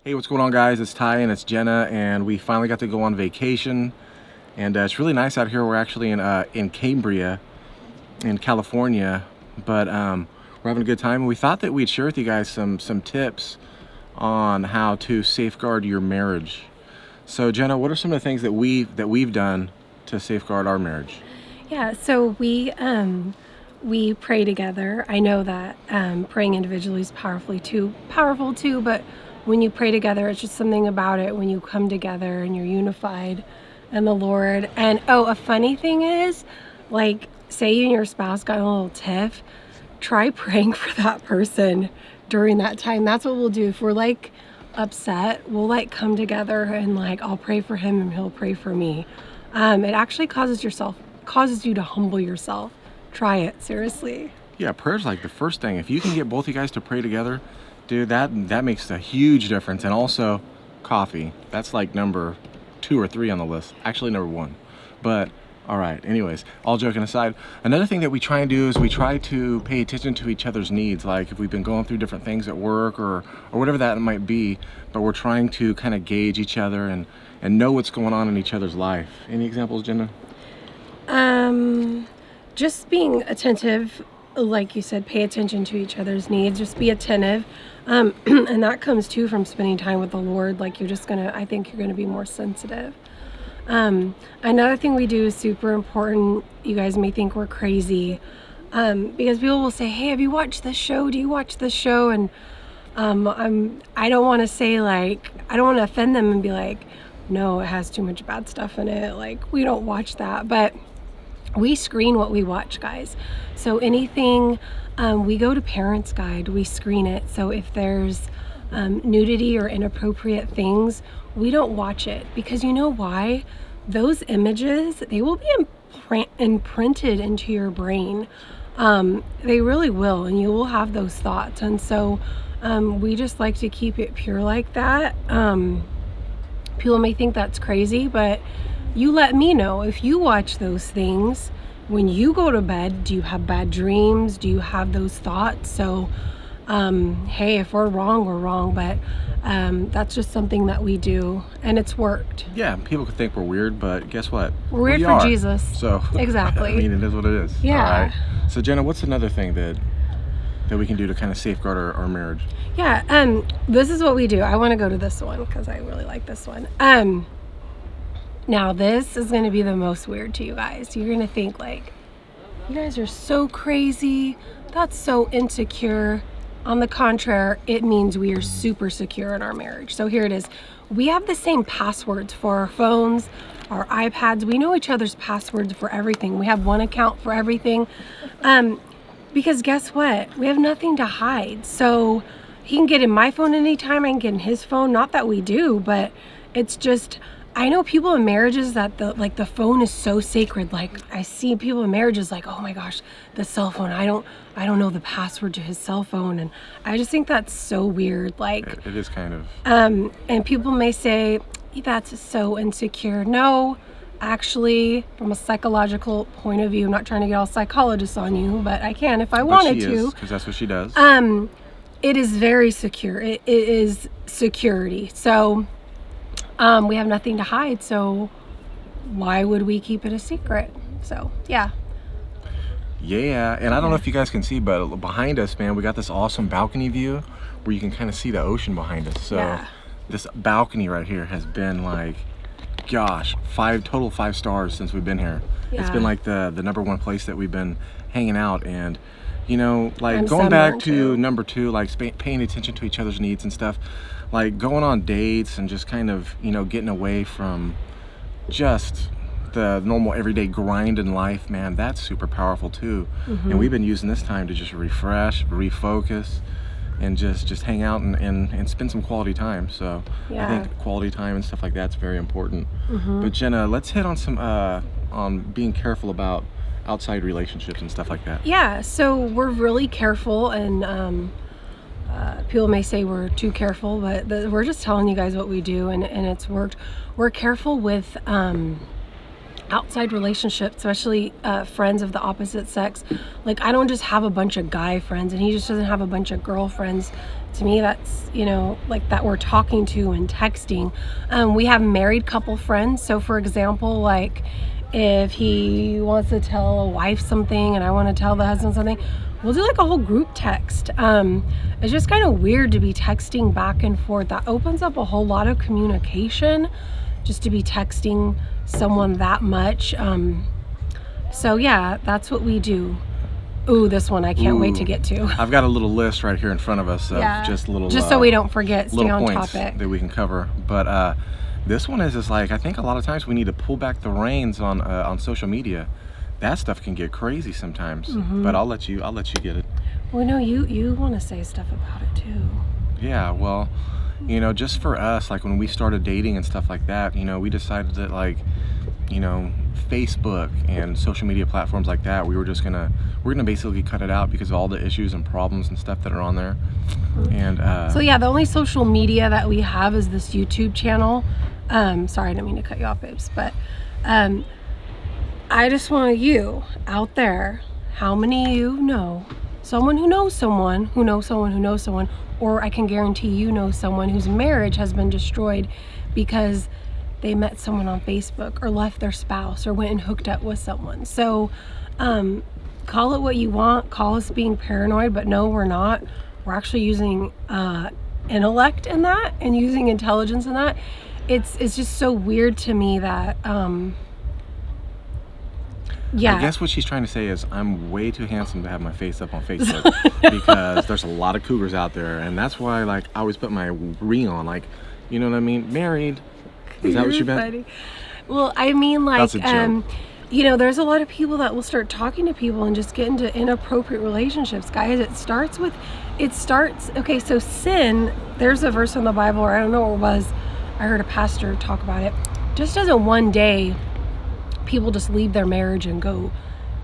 Hey, what's going on, guys? It's Ty and it's Jenna, and we finally got to go on vacation, and it's really nice out here. We're actually in Cambria, in California, but we're having a good time. And we thought that we'd share with you guys some tips on how to safeguard your marriage. So, Jenna, what are some of the things that we've done to safeguard our marriage? Yeah, so we pray together. I know that praying individually is powerful too, but when you pray together, it's just something about it when you come together and you're unified in the Lord. And a funny thing is, like, say you and your spouse got in a little tiff, try praying for that person during that time. That's what we'll do. If we're like upset, we'll like come together and like I'll pray for him and he'll pray for me. It actually causes you to humble yourself. Try it, seriously. Yeah, prayer's like the first thing. If you can get both you guys to pray together, dude, that makes a huge difference. And also coffee. That's like number 2 or 3 on the list. Actually number 1. But all right, anyways, all joking aside, another thing that we try and do is we try to pay attention to each other's needs. Like if we've been going through different things at work or whatever that might be, but we're trying to kind of gauge each other and know what's going on in each other's life. Any examples, Jenna? Just being attentive, like you said, pay attention to each other's needs, just be attentive. And that comes too from spending time with the Lord. Like I think you're gonna be more sensitive. Another thing we do is super important. You guys may think we're crazy, because people will say, hey, have you watched this show? Do you watch this show? And I don't want to say, like, I don't want to offend them and be like, no, it has too much bad stuff in it. Like, we don't watch that, but we screen what we watch, guys. So anything, we go to Parents Guide, we screen it. So if there's nudity or inappropriate things, we don't watch it, because you know why? Those images, they will be imprinted into your brain. They really will, and you will have those thoughts. And so we just like to keep it pure like that. People may think that's crazy, but you let me know if you watch those things when you go to bed. Do you have bad dreams? Do you have those thoughts? So hey, if we're wrong, we're wrong, but that's just something that we do, and it's worked. Yeah, people could think we're weird, but guess what? We're weird for Jesus. So exactly. I mean, it is what it is. Yeah. All right. So Jenna, what's another thing that we can do to kind of safeguard our marriage? Yeah, this is what we do. I want to go to this one because I really like this one. Now this is going to be the most weird to you guys. You're going to think like, you guys are so crazy. That's so insecure. On the contrary, it means we are super secure in our marriage. So here it is. We have the same passwords for our phones, our iPads. We know each other's passwords for everything. We have one account for everything. Because guess what? We have nothing to hide. So he can get in my phone anytime. I can get in his phone. Not that we do, but it's just, I know people in marriages that the phone is so sacred. Like I see people in marriages like, oh my gosh, the cell phone. I don't know the password to his cell phone. And I just think that's so weird. Like it is kind of. And people may say that's so insecure. No, actually, from a psychological point of view, I'm not trying to get all psychologists on you, but I can if I wanted to. Because that's what she does. It is very secure. It is security. So we have nothing to hide. So why would we keep it a secret? So yeah. Yeah, and I don't know if you guys can see, but behind us, man, we got this awesome balcony view where you can kind of see the ocean behind us. So yeah. This balcony right here has been like, gosh, 5 stars since we've been here. Yeah. It's been like the number 1 place that we've been hanging out. And you know, like I'm going back to too. number 2, like paying attention to each other's needs and stuff, like going on dates and just kind of, you know, getting away from just the normal everyday grind in life, man, that's super powerful too. And we've been using this time to just refresh, refocus, and just hang out and spend some quality time. So yeah. I think quality time and stuff like that's very important. But Jenna, let's hit on some on being careful about outside relationships and stuff like that. Yeah, so we're really careful, and people may say we're too careful, but we're just telling you guys what we do, and it's worked. We're careful with outside relationships, especially friends of the opposite sex. Like I don't just have a bunch of guy friends, and he just doesn't have a bunch of girlfriends. To me, that's, like that we're talking to and texting. We have married couple friends. So for example, like if he wants to tell a wife something and I want to tell the husband something, we'll do like a whole group text. It's just kind of weird to be texting back and forth. That opens up a whole lot of communication, just to be texting someone that much. So yeah, that's what we do. Ooh, this one I can't wait to get to. I've got a little list right here in front of us of just so we don't forget, stay on points topic that we can cover. But this one is just like, I think a lot of times we need to pull back the reins on social media. That stuff can get crazy sometimes. But I'll let you get it. Well, no, you want to say stuff about it too. Yeah, well, just for us, like when we started dating and stuff like that, we decided that like, Facebook and social media platforms like that, we're gonna basically cut it out because of all the issues and problems and stuff that are on there. And so yeah, the only social media that we have is this YouTube channel. Sorry, I didn't mean to cut you off, babes, but I just want you out there, how many of you know someone who knows someone who knows someone who knows someone, or I can guarantee you know someone whose marriage has been destroyed because they met someone on Facebook or left their spouse or went and hooked up with someone. So call it what you want, call us being paranoid, but no, we're not. We're actually using intellect in that and using intelligence in that. It's just so weird to me that yeah. I guess what she's trying to say is I'm way too handsome to have my face up on Facebook because there's a lot of cougars out there, and that's why like I always put my ring on, like, you know what I mean? Married. Is that what you meant? Funny. Well, I mean, like, that's a joke. There's a lot of people that will start talking to people and just get into inappropriate relationships. Guys, okay, so sin, there's a verse in the Bible, or I don't know what it was, I heard a pastor talk about it, just doesn't one day people just leave their marriage and go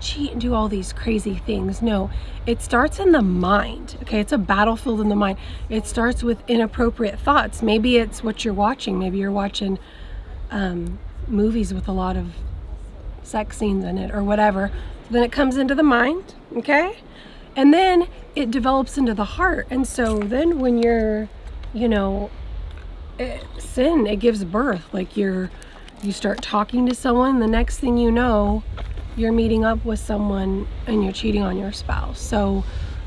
cheat and do all these crazy things. No, it starts in the mind. Okay, it's a battlefield in the mind. It starts with inappropriate thoughts. Maybe it's what you're watching. Maybe you're watching movies with a lot of sex scenes in it or whatever. Then it comes into the mind, okay? And then it develops into the heart. And so then when you're, sin, it gives birth. Like you start talking to someone, the next thing you know, you're meeting up with someone and you're cheating on your spouse. So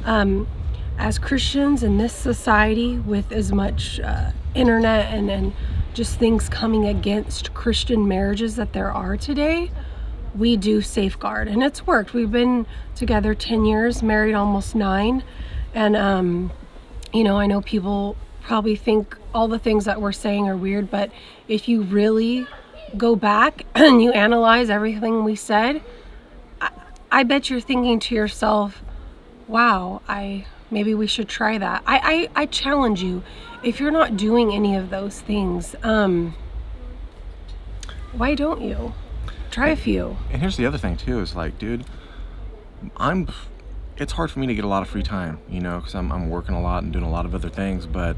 as Christians in this society with as much internet and just things coming against Christian marriages that there are today, we do safeguard, and it's worked. We've been together 10 years, married almost 9, and I know people probably think all the things that we're saying are weird, but if you really go back and you analyze everything we said, I bet you're thinking to yourself, wow, maybe we should try that. I challenge you, if you're not doing any of those things, why don't you? Try a few. And here's the other thing too, is like, dude, it's hard for me to get a lot of free time, because I'm working a lot and doing a lot of other things, but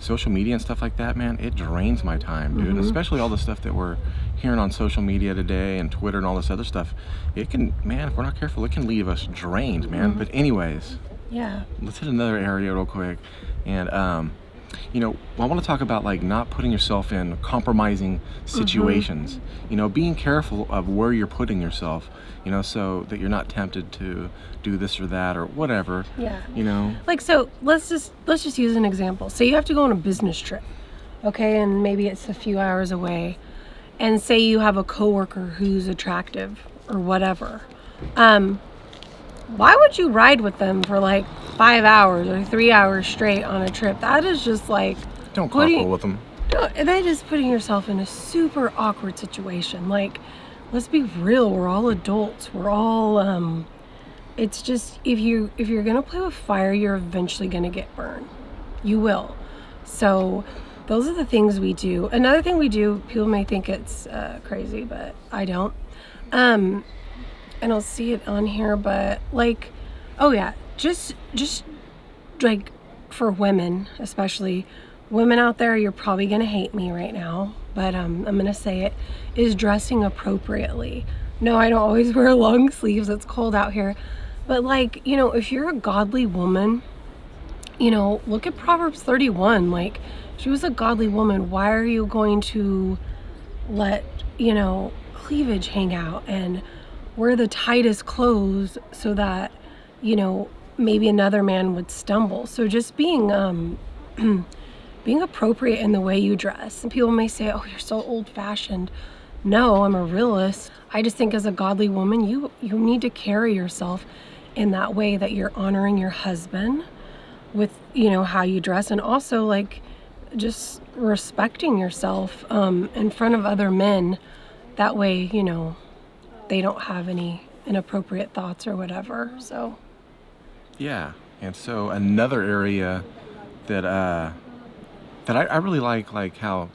social media and stuff like that, man, it drains my time, dude. Especially all the stuff that we're hearing on social media today and Twitter and all this other stuff. It can, man, if we're not careful, it can leave us drained, man. But anyways, yeah, let's hit another area real quick. And I want to talk about like not putting yourself in compromising situations, being careful of where you're putting yourself, so that you're not tempted to do this or that or whatever. Yeah. Like, so let's just use an example. Say you have to go on a business trip, okay, and maybe it's a few hours away, and say you have a coworker who's attractive or whatever. Why would you ride with them for like 5 hours or 3 hours straight on a trip? That is just like, don't carpool with them. That is putting yourself in a super awkward situation. Like, let's be real, we're all adults. We're all it's just, if you're gonna play with fire, you're eventually gonna get burned. You will. So those are the things we do. Another thing we do, people may think it's crazy, but I don't. I don't see it on here, but like, oh yeah, just like for women, especially women out there, you're probably gonna hate me right now, but I'm gonna say it, is dressing appropriately. No, I don't always wear long sleeves, it's cold out here, but like, if you're a godly woman look at Proverbs 31. Like, she was a godly woman. Why are you going to let, cleavage hang out and wear the tightest clothes so that, maybe another man would stumble? So just being being appropriate in the way you dress. And people may say, oh, you're so old-fashioned. No, I'm a realist. I just think as a godly woman, you need to carry yourself in that way that you're honoring your husband with, how you dress, and also like just respecting yourself in front of other men. That way, they don't have any inappropriate thoughts or whatever. So Yeah. And so another area that I really like how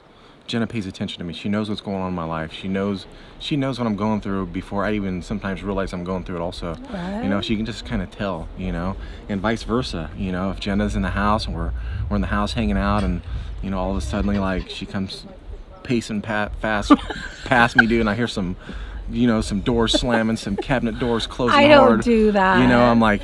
Jenna pays attention to me. She knows what's going on in my life. She knows what I'm going through before I even sometimes realize I'm going through it also. Right. She can just kind of tell, and vice versa. If Jenna's in the house and we're in the house hanging out, and all of a sudden like she comes pacing fast past me, dude, and I hear some doors slamming, some cabinet doors closing I hard. don't do that. I'm like,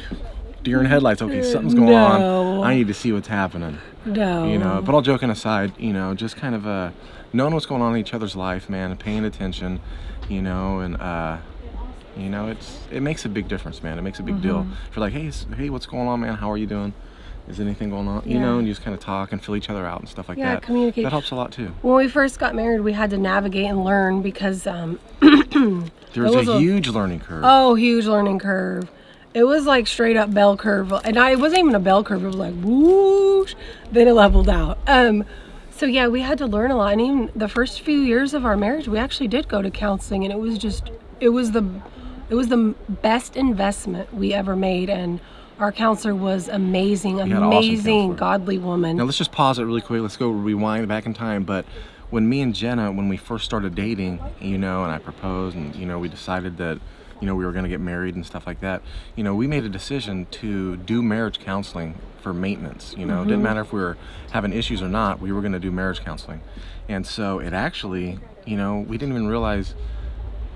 deer in headlights. Okay, something's going on. I need to see what's happening. No. But all joking aside, just kind of knowing what's going on in each other's life, man, and paying attention, and it makes a big difference, man. It makes a big deal. If you're like, hey, what's going on, man? How are you doing? Is anything going on? And you just kind of talk and fill each other out and stuff like that. Communicate. That helps a lot too. When we first got married, we had to navigate and learn because there was a huge learning curve. Oh, huge learning curve. It was like straight up bell curve, and it wasn't even a bell curve. It was like whoosh, then it leveled out. So yeah, we had to learn a lot. And even the first few years of our marriage, we actually did go to counseling, and it was the best investment we ever made. And our counselor was amazing, awesome godly woman. Now let's just pause it really quick. Let's go rewind back in time. But when me and Jenna, when we first started dating, and I proposed, and we decided that we were going to get married and stuff like that, we made a decision to do marriage counseling for maintenance. Didn't matter if we were having issues or not, we were going to do marriage counseling. And so it actually, we didn't even realize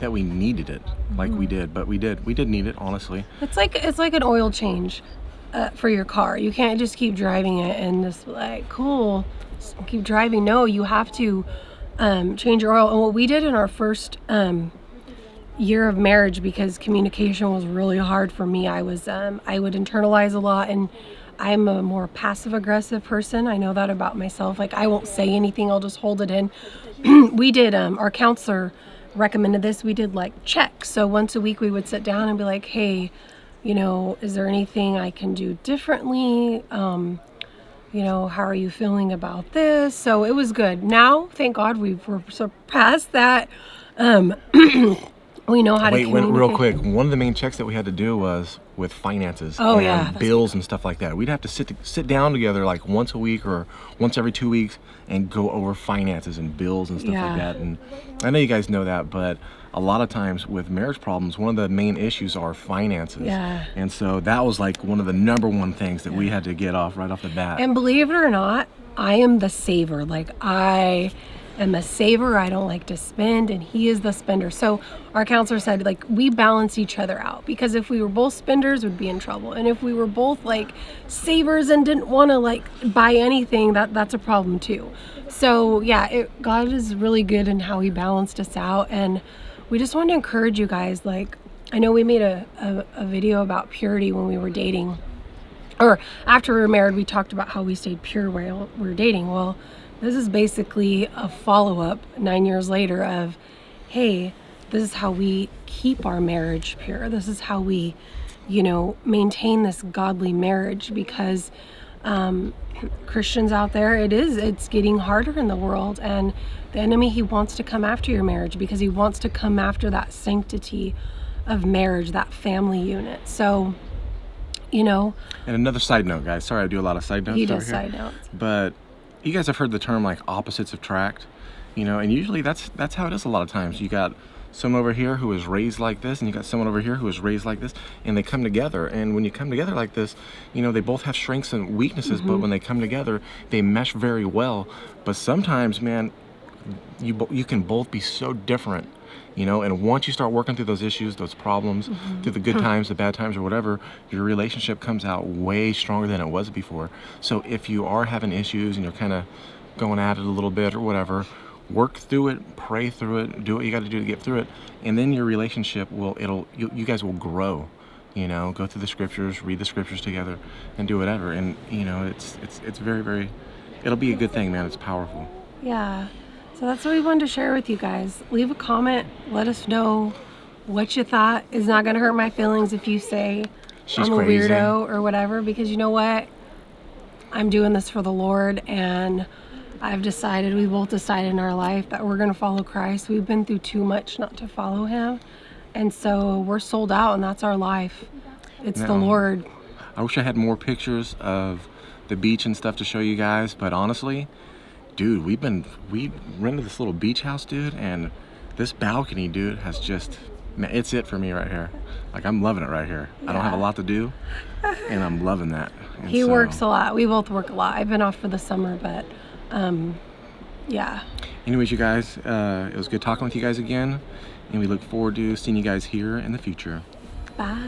that we needed it like we did, but we did need it, honestly. It's like an oil change for your car. You can't just keep driving it and just like, cool, just keep driving. No, you have to change your oil. And what we did in our first year of marriage, because communication was really hard for me, I would internalize a lot, and I'm a more passive aggressive person. I know that about myself. Like, I won't say anything, I'll just hold it in. We did our counselor recommended this. We did like checks. So once a week we would sit down and be like, hey, is there anything I can do differently? How are you feeling about this? So it was good. Now, thank God we're surpassed that. We know how to communicate. Real quick. One of the main checks that we had to do was with finances and bills and stuff like that. We'd have to sit down together like once a week or once every 2 weeks and go over finances and bills and stuff like that. And I know you guys know that, but a lot of times with marriage problems, one of the main issues are finances. Yeah. And so that was like one of the number one things that we had to get off right off the bat. And believe it or not, I am the saver. Like, I am a saver. I don't like to spend, and he is the spender. So our counselor said, like, we balance each other out, because if we were both spenders, we'd be in trouble. And if we were both like savers and didn't want to like buy anything, that's a problem too. So yeah, God is really good in how he balanced us out. And we just want to encourage you guys. Like, I know we made a video about purity when we were dating, or after we were married, we talked about how we stayed pure while we were dating. Well, this is basically a follow-up 9 years later of, hey, this is how we keep our marriage pure. This is how we, maintain this godly marriage, because Christians out there, it's getting harder in the world, and the enemy, he wants to come after your marriage because he wants to come after that sanctity of marriage, that family unit. So, And another side note, guys. Sorry, I do a lot of side notes. He does side notes. But you guys have heard the term like opposites attract, and usually that's how it is a lot of times. You got someone over here who was raised like this, and you got someone over here who was raised like this, and they come together. And when you come together like this, they both have strengths and weaknesses, but when they come together, they mesh very well. But sometimes, man, you can both be so different, you know. And once you start working through those issues, those problems, through the good times, the bad times, or whatever, your relationship comes out way stronger than it was before. So if you are having issues and you're kind of going at it a little bit or whatever, work through it, pray through it, do what you got to do to get through it, and then your relationship you guys will grow. You know, go through the scriptures, read the scriptures together, and do whatever. And you know, it's very, very, it'll be a good thing, man. It's powerful. Yeah. So that's what we wanted to share with you guys. Leave a comment. Let us know what you thought. It's not going to hurt my feelings if you say She's I'm a crazy. weirdo or whatever, because you know what? I'm doing this for the Lord, and we both decided in our life that we're going to follow Christ. We've been through too much not to follow him. And so we're sold out, and that's our life. It's the Lord. I wish I had more pictures of the beach and stuff to show you guys, but honestly, dude, we rented this little beach house, dude, and this balcony, dude, has just, man, it's it for me right here. Like, I'm loving it right here. I don't have a lot to do, and I'm loving that. And He works a lot. We both work a lot. I've been off for the summer, but yeah. Anyways, you guys, it was good talking with you guys again, and we look forward to seeing you guys here in the future. Bye.